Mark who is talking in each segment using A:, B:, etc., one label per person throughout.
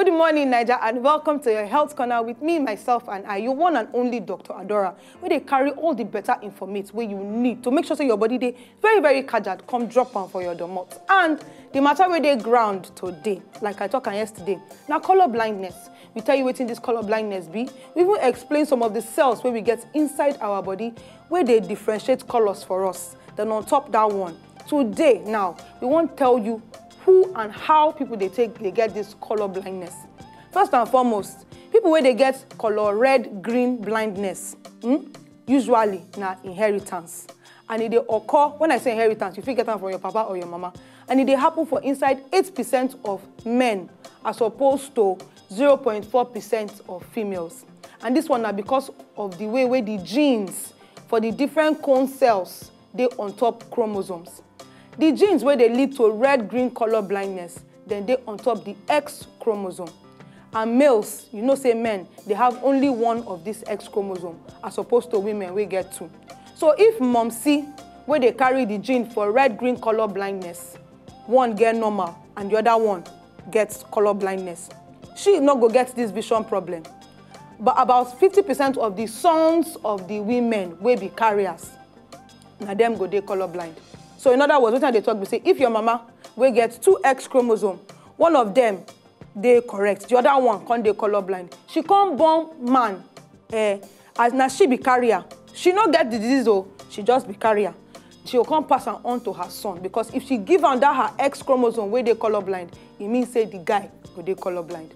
A: Good morning, Naija, and welcome to your Health Corner with me, myself, and I, your one and only Dr. Adora, where they carry all the better information where you need to make sure that your body dey very, very cajard, come drop on for your domot. And the matter where they ground today, like I talked yesterday, now color blindness. We tell you what in this color blindness be. We will explain some of the cells where we get inside our body, where they differentiate colors for us. Then on top that one, today, now, we won't tell you who and how people they get this color blindness. First and foremost, people where they get color red, green blindness, usually na inheritance. And it they occur, when I say inheritance, you feel get them from your papa or your mama. And it they happen for inside 8% of men as opposed to 0.4% of females. And this one now because of the way where the genes for the different cone cells they on top chromosomes. The genes where they lead to red-green color blindness, then they on top the X chromosome. And males, you know say men, they have only one of this X chromosome as opposed to women, we get two. So if mom see where they carry the gene for red-green color blindness, one get normal and the other one gets color blindness, she not go get this vision problem. But about 50% of the sons of the women will be carriers. Now them go they color blind. So in other words, what they talk, we say if your mama will get two X chromosome, one of them they correct, the other one can't they color blind. She can't born man, as now she be carrier. She not get the disease though, she just be carrier. She will come pass her on to her son because if she give her that her X chromosome where they color blind, it means say the guy go they color blind.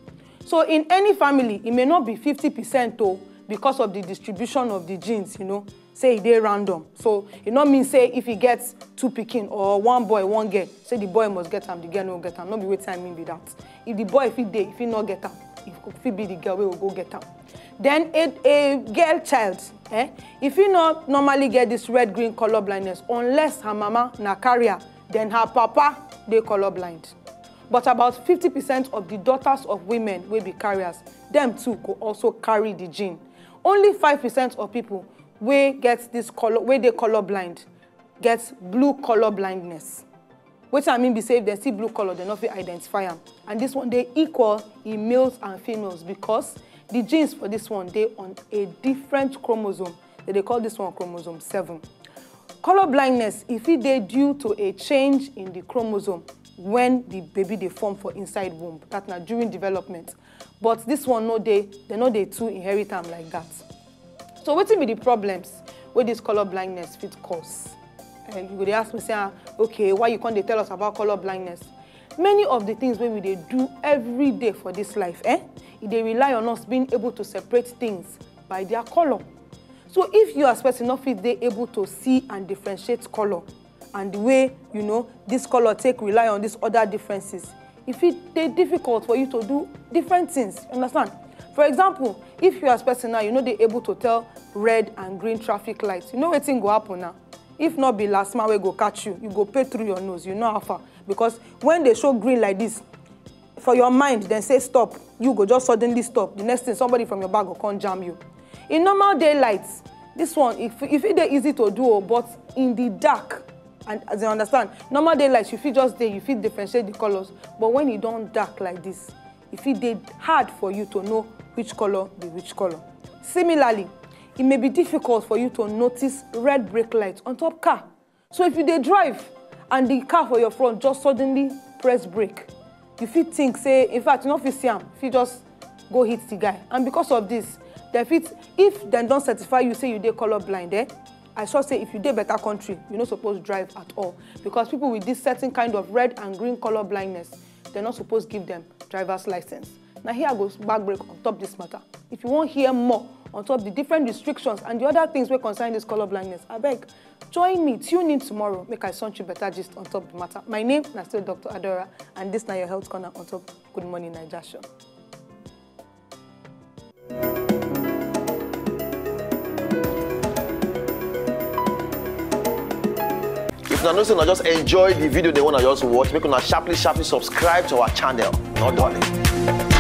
A: So in any family, it may not be 50% though because of the distribution of the genes, you know. Say they random. So it not mean say if he gets two pikin or one boy, one girl, say the boy must get him, the girl no get him. Not be what I mean by that. If the boy if he not get him, if he be the girl, we will go get him. Then a girl child, if he not normally get this red-green color blindness, unless her mama na carrier, then her papa they color blind. But about 50% of the daughters of women will be carriers. Them too could also carry the gene. Only 5% of people where get this color, where they color blind, gets blue color blindness. Which I mean, be say if they see blue color, they not identify them. And this one they equal in males and females because the genes for this one they on a different chromosome. They call this one chromosome 7. Color blindness, if it they due to a change in the chromosome when the baby they form for inside womb, that's not during development. But this one no they know they too inherit them like that. So what will be the problems with this color blindness fit cause? And you would ask me, say, okay, why you can't they tell us about color blindness? Many of the things we they do every day for this life, they rely on us being able to separate things by their color. So if you as person not fit, they able to see and differentiate color, and the way you know this color rely on these other differences, if they difficult for you to do different things, understand? For example, if you as person now, you know they're able to tell red and green traffic lights. You know what thing go happen now? If not be last man will go catch you, you go pay through your nose, you know how far. Because when they show green like this, for your mind, then say stop, you go just suddenly stop. The next thing, somebody from your bag will come jam you. In normal daylight, this one, if it's easy to do, but in the dark, and as you understand, normal daylight, you feel just there, you feel differentiate the colors. But when it don't dark like this, if it hard for you to know which color be which color. Similarly, it may be difficult for you to notice red brake lights on top car. So if you drive and the car for your front just suddenly press brake, you fit think, say, in fact, you not fit see him, if you just go hit the guy. And because of this, if they don't certify you, say you dey color blind, I should say if you dey better country, you're not supposed to drive at all. Because people with this certain kind of red and green color blindness, they're not supposed to give them driver's license. Now here I go back break on top this matter. If you want to hear more on top the different restrictions and the other things we concern this color blindness, I beg, join me, tune in tomorrow, make I send you better gist on top the matter. My name is still Dr. Adora, and this is your Health Corner on top Good Morning Naija show.
B: If you know, just enjoy the video they want to just watch, make una sharply subscribe to our channel. Not darling.